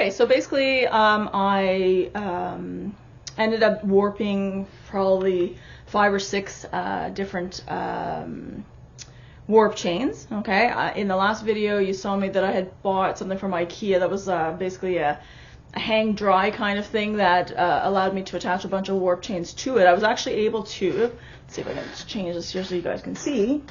Okay, so basically I ended up warping probably 5 or 6 different warp chains. Okay, in the last video you saw me that I had bought something from IKEA that was basically a hang dry kind of thing that allowed me to attach a bunch of warp chains to it. I was actually able to, let's see if I can change this here so you guys can see.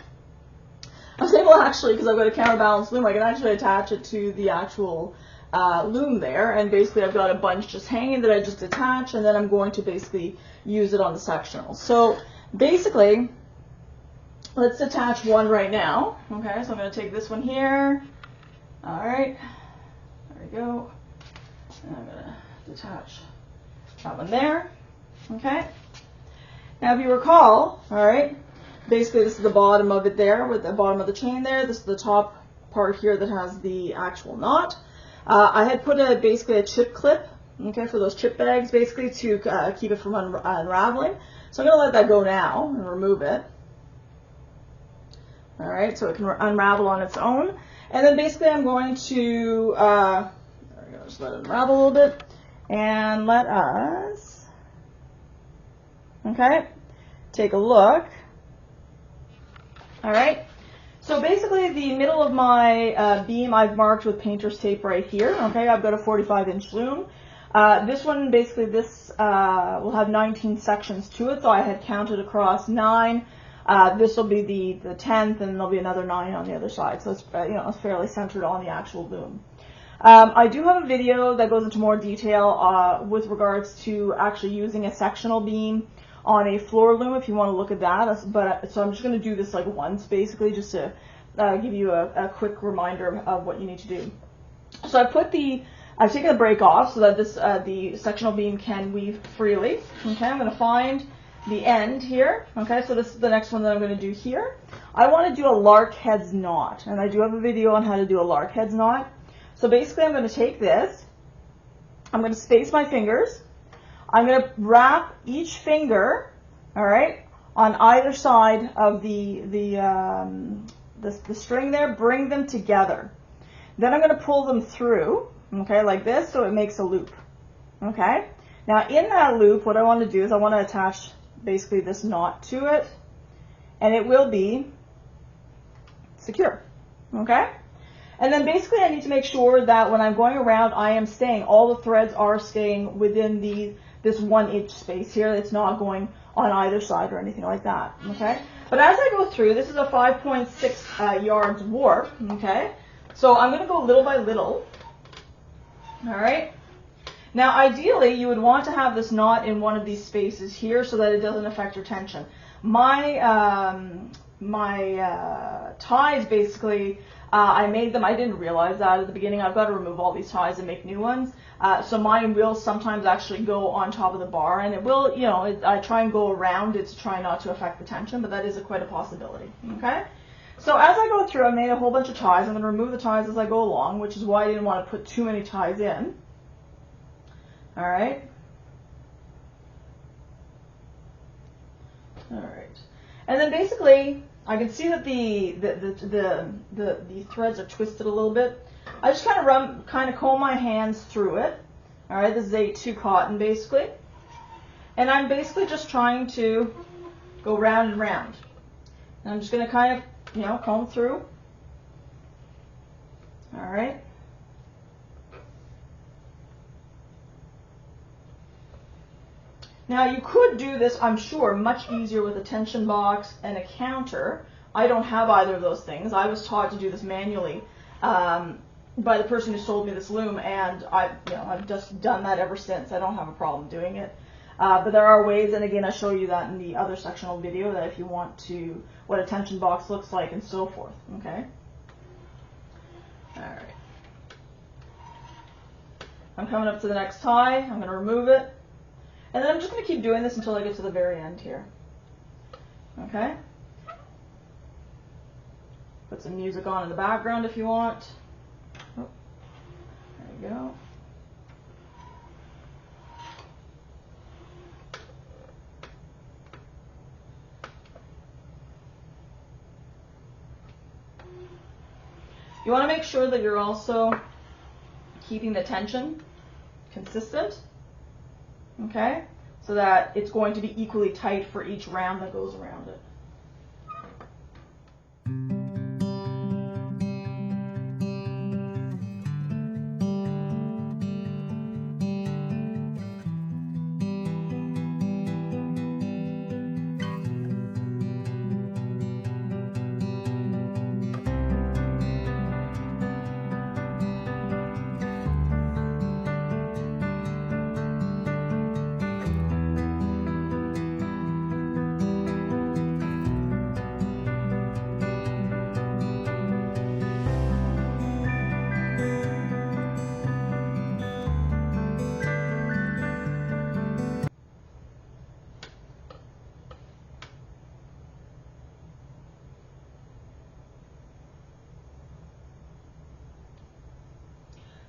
I was able to actually, because I've got a counterbalance loom, I can actually attach it to the actual loom there, and basically I've got a bunch just hanging that I just attach, and then I'm going to basically use it on the sectional. So basically, let's attach one right now. Okay, so I'm going to take this one here. All right, there we go. And I'm going to detach that one there. Okay. Now, if you recall, all right, basically this is the bottom of it there with the bottom of the chain there. This is the top part here that has the actual knot. I had put basically a chip clip, okay, for those chip bags basically to keep it from unraveling. So I'm going to let that go now and remove it. All right, so it can unravel on its own. And then basically I'm going to there we go, just let it unravel a little bit and let us, okay, take a look. All right. So basically the middle of my beam I've marked with painter's tape right here. Okay, I've got a 45-inch loom. This one, basically this will have 19 sections to it, so I had counted across 9. This will be the 10th, and there'll be another 9 on the other side, so it's, you know, it's fairly centered on the actual loom. I do have a video that goes into more detail with regards to actually using a sectional beam on a floor loom if you want to look at that, but so I'm just going to do this like once basically just to give you a quick reminder of what you need to do. So I've taken the break off so that this the sectional beam can weave freely. Okay, I'm going to find the end here. Okay, so this is the next one that I'm going to do here. I want to do a lark heads knot, and I do have a video on how to do a lark heads knot. So basically I'm going to take this, I'm going to space my fingers, I'm going to wrap each finger, all right, on either side of the string there, bring them together. Then I'm going to pull them through, okay, like this, so it makes a loop, okay. Now in that loop, what I want to do is I want to attach basically this knot to it, and it will be secure, okay. And then basically I need to make sure that when I'm going around, I am staying, all the threads are staying within this 1-inch space here. It's not going on either side or anything like that, okay? But as I go through, this is a 5.6 yards warp, okay? So I'm going to go little by little, all right? Now, ideally, you would want to have this knot in one of these spaces here so that it doesn't affect your tension. My ties, basically, I made them, I didn't realize that at the beginning. I've got to remove all these ties and make new ones. So mine will sometimes actually go on top of the bar, and it will, you know, I try and go around it to try not to affect the tension, but that is quite a possibility, okay? So as I go through, I made a whole bunch of ties. I'm going to remove the ties as I go along, which is why I didn't want to put too many ties in. All right. All right. And then basically, I can see that the threads are twisted a little bit. I just kind of comb my hands through it. All right, this is 8-2 cotton basically, and I'm basically just trying to go round and round. And I'm just going to kind of, you know, comb through. All right. Now you could do this, I'm sure, much easier with a tension box and a counter. I don't have either of those things. I was taught to do this manually by the person who sold me this loom, and I've just done that ever since. I don't have a problem doing it. But there are ways, and again, I show you that in the other sectional video, that if you want to, what a tension box looks like and so forth, okay? All right. I'm coming up to the next tie. I'm going to remove it. And then I'm just going to keep doing this until I get to the very end here. Okay? Put some music on in the background if you want. Oh, there you go. You want to make sure that you're also keeping the tension consistent, okay, so that it's going to be equally tight for each round that goes around it.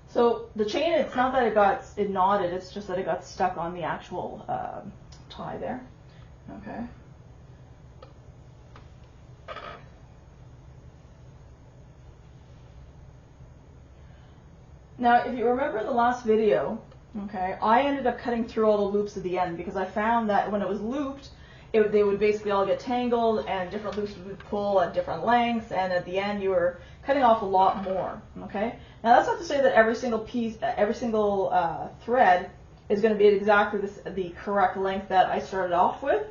So the chain, it's not that it knotted, it's just that it got stuck on the actual tie there. Okay. Now, if you remember in the last video, okay, I ended up cutting through all the loops at the end because I found that when it was looped, they would basically all get tangled and different loops would pull at different lengths, and at the end you were cutting off a lot more, okay? Now that's not to say that every single piece, every single thread is going to be at exactly the correct length that I started off with,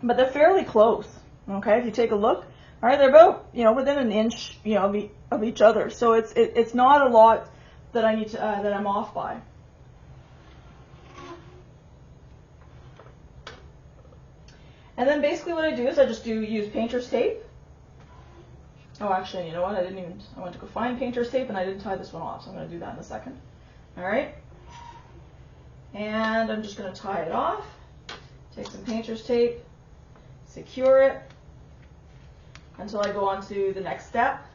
but they're fairly close, okay? If you take a look, all right, they're about, within an inch, of each other, so it's not a lot that I need to, that I'm off by. And then basically what I do is I just use painter's tape. Oh, actually, you know what? I went to go find painter's tape and I didn't tie this one off, so I'm going to do that in a second. All right. And I'm just going to tie it off. Take some painter's tape, secure it until I go on to the next step,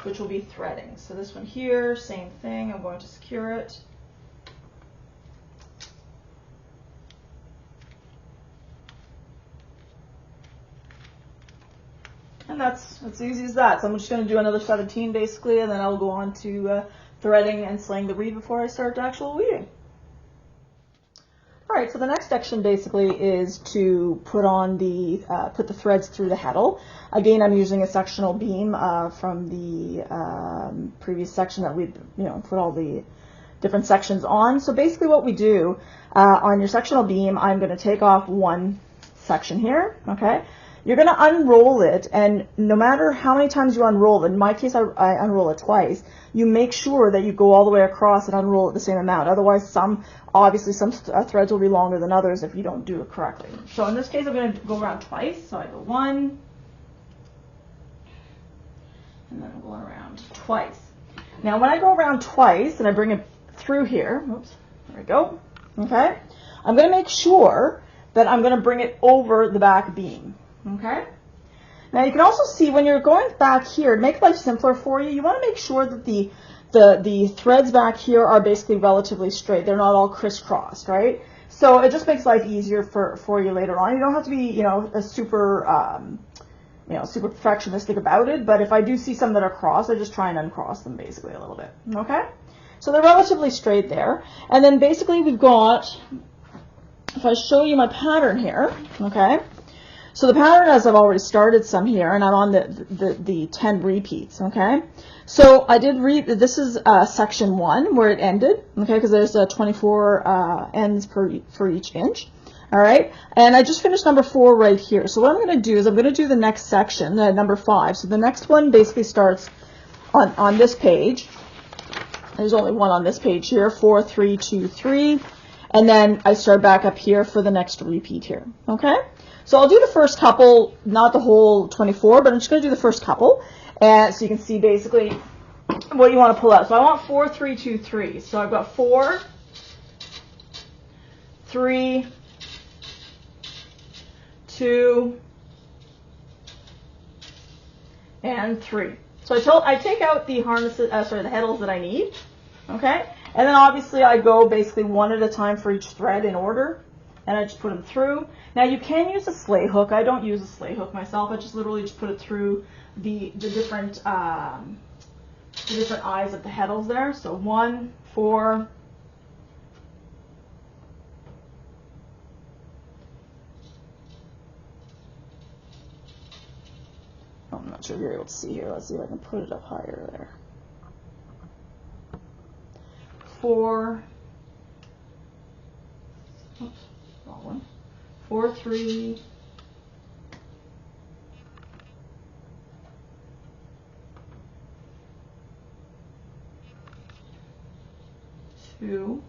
which will be threading. So this one here, same thing. I'm going to secure it. And that's as easy as that. So I'm just going to do another 17 basically, and then I'll go on to threading and slaying the reed before I start actual weaving. All right, so the next section basically is to put on the put the threads through the heddle. Again, I'm using a sectional beam from the previous section that we put all the different sections on. So basically what we do on your sectional beam, I'm going to take off one section here, okay? You're going to unroll it, and no matter how many times you unroll it, in my case I unroll it twice, you make sure that you go all the way across and unroll it the same amount. Otherwise, obviously some threads will be longer than others if you don't do it correctly. So in this case, I'm going to go around twice. So I go one, and then I'm going around twice. Now when I go around twice and I bring it through here, oops, there we go, okay, I'm going to make sure that I'm going to bring it over the back beam. Okay. Now you can also see when you're going back here, to make life simpler for you, you want to make sure that the threads back here are basically relatively straight. They're not all crisscrossed, right? So it just makes life easier for you later on. You don't have to be, a super, super perfectionistic about it. But if I do see some that are crossed, I just try and uncross them basically a little bit. Okay. So they're relatively straight there. And then basically we've got, if I show you my pattern here, okay. So the pattern, as I've already started some here, and I'm on the 10 repeats, okay? So I did this is section 1 where it ended, okay, because there's 24 ends for each inch, all right? And I just finished number 4 right here. So what I'm going to do is I'm going to do the next section, number 5. So the next one basically starts on this page. There's only one on this page here, 4, 3, 2, 3. And then I start back up here for the next repeat here, okay? So I'll do the first couple, not the whole 24, but I'm just going to do the first couple, and so you can see basically what you want to pull out. So I want 4, 3, 2, 3. So I've got 4, 3, 2, and 3. So I take out the harnesses, the heddles that I need, okay? And then obviously I go basically one at a time for each thread in order. And I just put them through. Now you can use a sleigh hook. I don't use a sleigh hook myself. I just literally just put it through the different the different eyes of the heddles there. So 1, 4, I'm not sure if you're able to see here. Let's see if I can put it up higher there. 4, oops, wrong one. 4, 3, 2,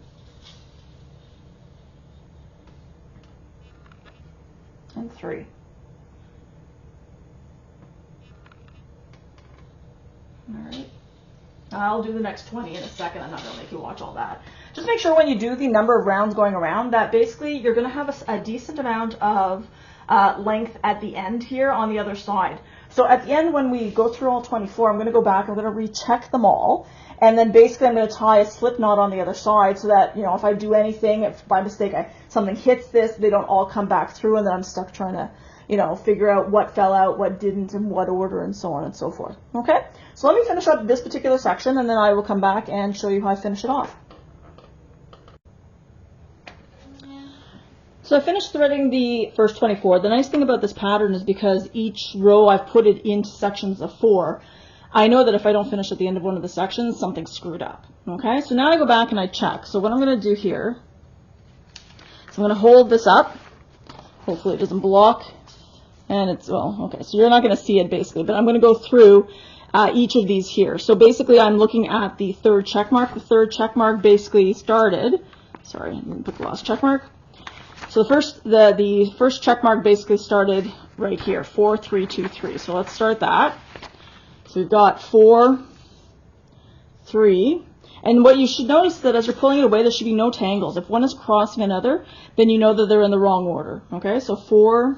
and 3. All right. I'll do the next 20 in a second. I'm not going to make you watch all that. Just make sure when you do the number of rounds going around that basically you're going to have a decent amount of length at the end here on the other side. So at the end when we go through all 24, I'm going to go back, I'm going to recheck them all, and then basically I'm going to tie a slip knot on the other side so that, you know, if I do anything, if by mistake something hits this, they don't all come back through and then I'm stuck trying to, you know, figure out what fell out, what didn't, in what order, and so on and so forth. Okay? So let me finish up this particular section, and then I will come back and show you how I finish it off. So I finished threading the first 24. The nice thing about this pattern is because each row I've put it into sections of 4, I know that if I don't finish at the end of one of the sections, something's screwed up. Okay? So now I go back and I check. So what I'm going to do here is I'm going to hold this up. Hopefully it doesn't block. And it's, well, okay, so you're not going to see it basically, but I'm going to go through each of these here. So basically I'm looking at the third check mark. The third check mark basically started, sorry, I didn't put the last check mark. So the first check mark basically started right here, 4, 3, 2, 3. So let's start that. So we've got 4, 3. And what you should notice is that as you're pulling it away, there should be no tangles. If one is crossing another, then you know that they're in the wrong order. Okay, so 4,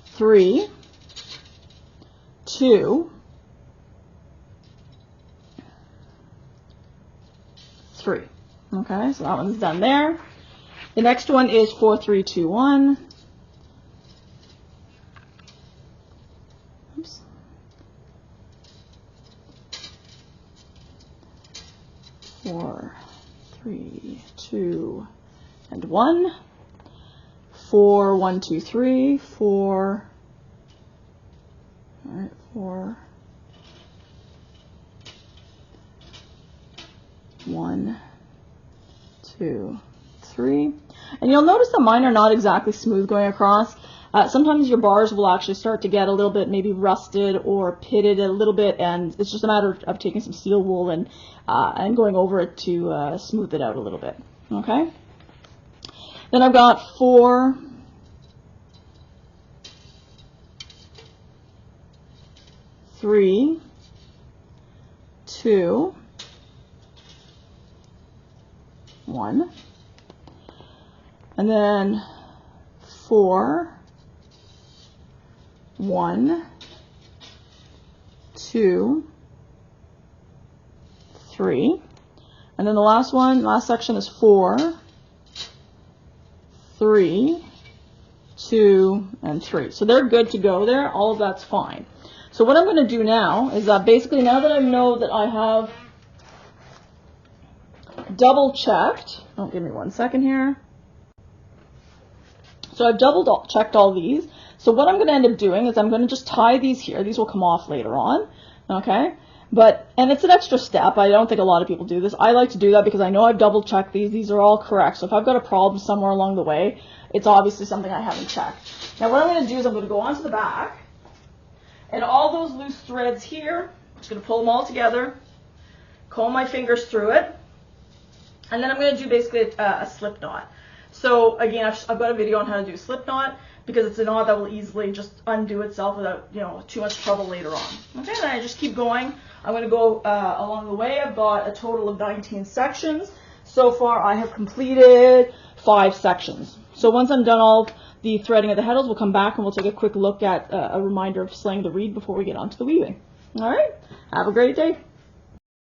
3, 2, 3. Okay, so that one's done there. The next one is 4, 3, 2, 1. Oops. Four, 3, 2, and 1. 4, 1, 2, 3, 4. All right, 4, 1, 2, 3. And you'll notice that mine are not exactly smooth going across. Sometimes your bars will actually start to get a little bit maybe rusted or pitted a little bit, and it's just a matter of taking some steel wool and going over it to smooth it out a little bit. Okay. Then I've got 4, 3, 2, 1, and then 4, 1, 2, 3, and then the last section is 4, 3, 2, and 3. So they're good to go there. All of that's fine. So what I'm going to do now is basically now that I know that I have double checked, oh, give me one second here. So I've double checked all these. So what I'm going to end up doing is I'm going to just tie these here. These will come off later on. Okay. And it's an extra step. I don't think a lot of people do this. I like to do that because I know I've double checked these. These are all correct. So if I've got a problem somewhere along the way, it's obviously something I haven't checked. Now what I'm going to do is I'm going to go onto the back, and all those loose threads here, I'm just going to pull them all together, comb my fingers through it, and then I'm going to do basically a slip knot. So again, I've got a video on how to do a slip knot because it's a knot that will easily just undo itself without, you know, too much trouble later on. Okay, then I just keep going. I'm going to go along the way. I've got a total of 19 sections. So far I have completed 5 sections. So once I'm done all the threading of the heddles, we'll come back and we'll take a quick look at a reminder of slaying the reed before we get on to the weaving. All right, have a great day.